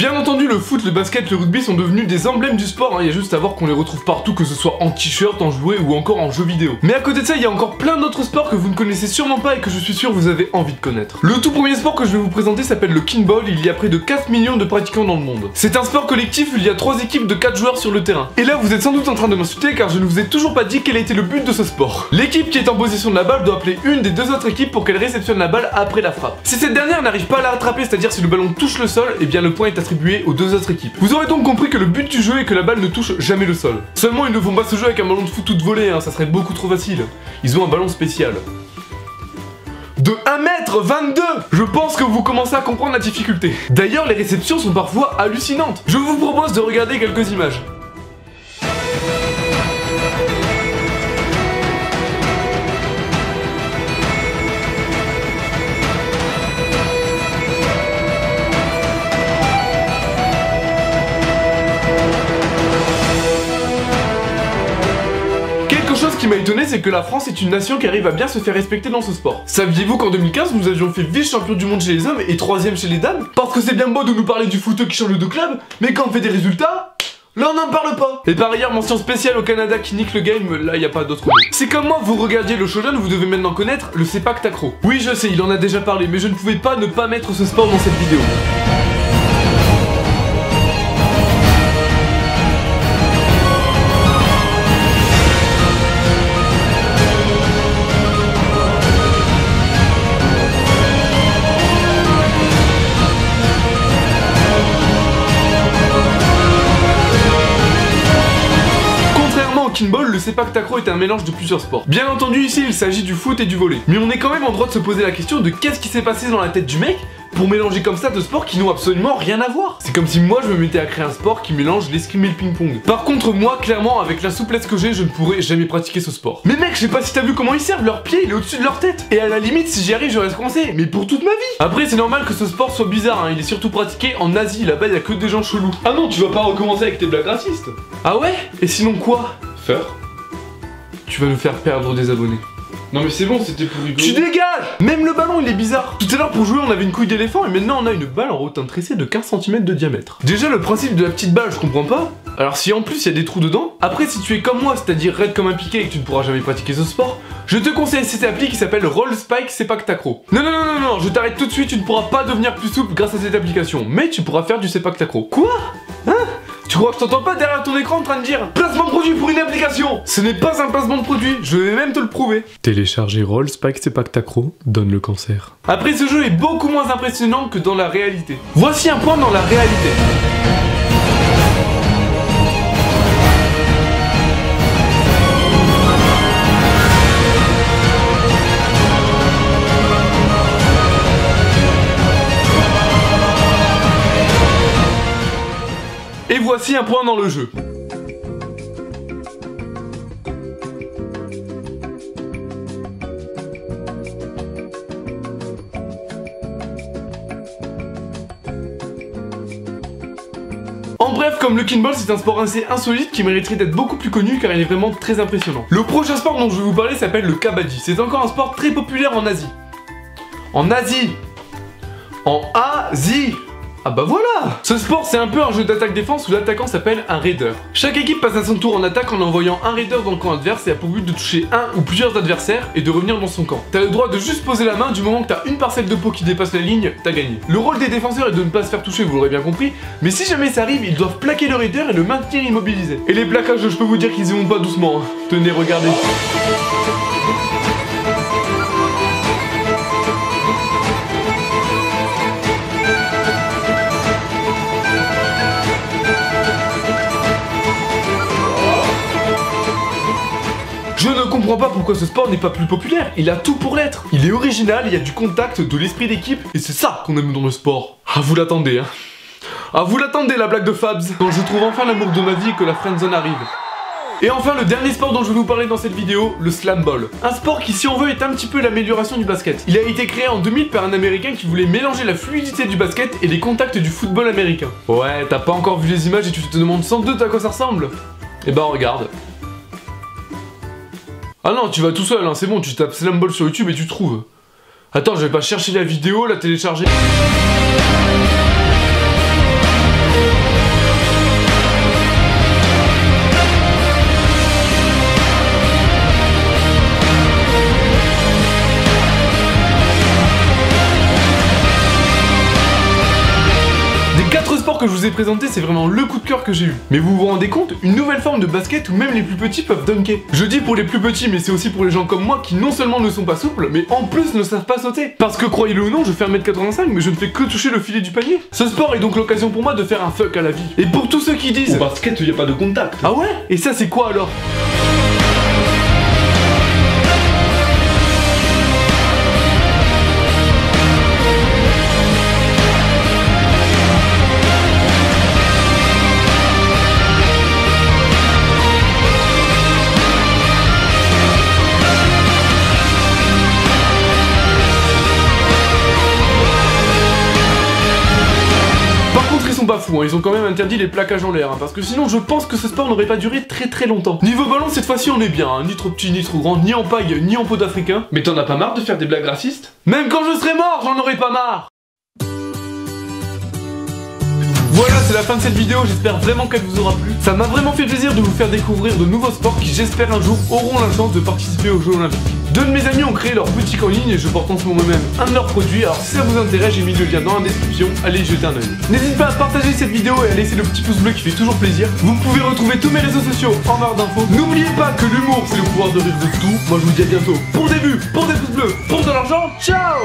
Bien entendu, le foot, le basket, le rugby sont devenus des emblèmes du sport, hein. Il y a juste à voir qu'on les retrouve partout, que ce soit en t-shirt, en jouet ou encore en jeu vidéo. Mais à côté de ça, il y a encore plein d'autres sports que vous ne connaissez sûrement pas et que je suis sûr vous avez envie de connaître. Le tout premier sport que je vais vous présenter s'appelle le kinball. Il y a près de 4 millions de pratiquants dans le monde. C'est un sport collectif, il y a 3 équipes de 4 joueurs sur le terrain. Et là, vous êtes sans doute en train de m'insulter car je ne vous ai toujours pas dit quel était le but de ce sport. L'équipe qui est en possession de la balle doit appeler une des 2 autres équipes pour qu'elle réceptionne la balle après la frappe. Si cette dernière n'arrive pas à la rattraper, c'est-à-dire si le ballon touche le sol, et bien le point est attribué aux 2 autres équipes. Vous aurez donc compris que le but du jeu est que la balle ne touche jamais le sol. Seulement, ils ne font pas ce jeu avec un ballon de foot ou de volley, hein, ça serait beaucoup trop facile. Ils ont un ballon spécial. De 1m22. Je pense que vous commencez à comprendre la difficulté. D'ailleurs, les réceptions sont parfois hallucinantes. Je vous propose de regarder quelques images. Ce qui m'a étonné, c'est que la France est une nation qui arrive à bien se faire respecter dans ce sport. Saviez-vous qu'en 2015, nous avions fait vice-champion du monde chez les hommes et 3ème chez les dames? Parce que c'est bien beau de nous parler du foot qui change de club, mais quand on fait des résultats, là on n'en parle pas. Et par ailleurs, mention spéciale au Canada qui nique le game, là y a pas d'autre mot. Si comme moi vous regardiez le Shonen, vous devez maintenant connaître le sepak takraw. Oui je sais, il en a déjà parlé, mais je ne pouvais pas ne pas mettre ce sport dans cette vidéo. Kinball, le sepak takraw est un mélange de plusieurs sports. Bien entendu, ici il s'agit du foot et du volley. Mais on est quand même en droit de se poser la question de qu'est-ce qui s'est passé dans la tête du mec pour mélanger comme ça deux sports qui n'ont absolument rien à voir. C'est comme si moi je me mettais à créer un sport qui mélange l'escrime et le ping-pong. Par contre moi, clairement, avec la souplesse que j'ai, je ne pourrais jamais pratiquer ce sport. Mais mec, je sais pas si t'as vu comment ils servent, leur pied il est au-dessus de leur tête. Et à la limite, si j'y arrive, je reste coincé, mais pour toute ma vie. Après, c'est normal que ce sport soit bizarre, hein. Il est surtout pratiqué en Asie, là-bas il y a que des gens chelous. Ah non, tu vas pas recommencer avec tes blagues racistes. Ah ouais? Et sinon quoi? Faire? Tu vas nous faire perdre des abonnés. Non mais c'est bon, c'était pour rigoler. Tu dégages! Même le ballon il est bizarre. Tout à l'heure pour jouer on avait une couille d'éléphant et maintenant on a une balle en rotin tressé de 15 cm de diamètre. Déjà le principe de la petite balle je comprends pas. Alors si en plus il y a des trous dedans, après si tu es comme moi, c'est-à-dire raide comme un piqué et que tu ne pourras jamais pratiquer ce sport, je te conseille cette appli qui s'appelle Roll Spike Sepak Takraw. Non, je t'arrête tout de suite, tu ne pourras pas devenir plus souple grâce à cette application, mais tu pourras faire du Sepak Takraw. Quoi? Hein? Tu crois que je t'entends pas derrière ton écran en train de dire placement de produit pour une application? Ce n'est pas un placement de produit, je vais même te le prouver. Télécharger Roll Spike Sepak Takraw donne le cancer. Après ce jeu est beaucoup moins impressionnant que dans la réalité. Voici un point dans la réalité. Et voici un point dans le jeu. En bref, comme le kinball, c'est un sport assez insolite qui mériterait d'être beaucoup plus connu car il est vraiment très impressionnant. Le prochain sport dont je vais vous parler s'appelle le kabaddi. C'est encore un sport très populaire en Asie. En Asie. Ah bah voilà! Ce sport c'est un peu un jeu d'attaque-défense où l'attaquant s'appelle un raider. Chaque équipe passe à son tour en attaque en envoyant un raider dans le camp adverse et a pour but de toucher un ou plusieurs adversaires et de revenir dans son camp. T'as le droit de juste poser la main, du moment que t'as une parcelle de peau qui dépasse la ligne, t'as gagné. Le rôle des défenseurs est de ne pas se faire toucher, vous l'aurez bien compris, mais si jamais ça arrive, ils doivent plaquer le raider et le maintenir immobilisé. Et les plaquages, je peux vous dire qu'ils y vont pas doucement, hein. Tenez, regardez. Je ne comprends pas pourquoi ce sport n'est pas plus populaire, il a tout pour l'être. Il est original, il y a du contact, de l'esprit d'équipe, et c'est ça qu'on aime dans le sport. Ah vous l'attendez hein. Ah vous l'attendez la blague de Fabs. Quand je trouve enfin l'amour de ma vie et que la friendzone arrive. Et enfin le dernier sport dont je vais vous parler dans cette vidéo, le slam ball. Un sport qui si on veut est un petit peu l'amélioration du basket. Il a été créé en 2000 par un américain qui voulait mélanger la fluidité du basket et les contacts du football américain. Ouais, t'as pas encore vu les images et tu te demandes sans doute à quoi ça ressemble? Eh ben regarde. Ah non, tu vas tout seul, hein, c'est bon, tu tapes slam ball sur YouTube et tu trouves. Attends, je vais pas chercher la vidéo, la télécharger. sport que je vous ai présenté, c'est vraiment le coup de cœur que j'ai eu. Mais vous vous rendez compte, une nouvelle forme de basket où même les plus petits peuvent dunker. Je dis pour les plus petits, mais c'est aussi pour les gens comme moi qui non seulement ne sont pas souples, mais en plus ne savent pas sauter. Parce que croyez-le ou non, je fais 1m85, mais je ne fais que toucher le filet du panier. Ce sport est donc l'occasion pour moi de faire un fuck à la vie. Et pour tous ceux qui disent... Au basket, il n'y a pas de contact. Ah ouais? Et ça c'est quoi alors? Ils sont pas fous, hein. Ils ont quand même interdit les plaquages en l'air, hein, parce que sinon je pense que ce sport n'aurait pas duré très longtemps. Niveau ballon, cette fois-ci on est bien, hein. Ni trop petit, ni trop grand, ni en paille, ni en peau d'africain. Mais t'en as pas marre de faire des blagues racistes? Même quand je serai mort, j'en aurai pas marre. Voilà, c'est la fin de cette vidéo, j'espère vraiment qu'elle vous aura plu. Ça m'a vraiment fait plaisir de vous faire découvrir de nouveaux sports qui, j'espère un jour, auront la chance de participer aux Jeux Olympiques. Deux de mes amis ont créé leur boutique en ligne et je porte en ce moment même un de leurs produits, alors si ça vous intéresse, j'ai mis le lien dans la description, allez y jeter un oeil. N'hésitez pas à partager cette vidéo et à laisser le petit pouce bleu qui fait toujours plaisir. Vous pouvez retrouver tous mes réseaux sociaux en barre d'infos. N'oubliez pas que l'humour, c'est le pouvoir de rire de tout. Moi je vous dis à bientôt pour des vues, pour des pouces bleus, pour de l'argent, ciao!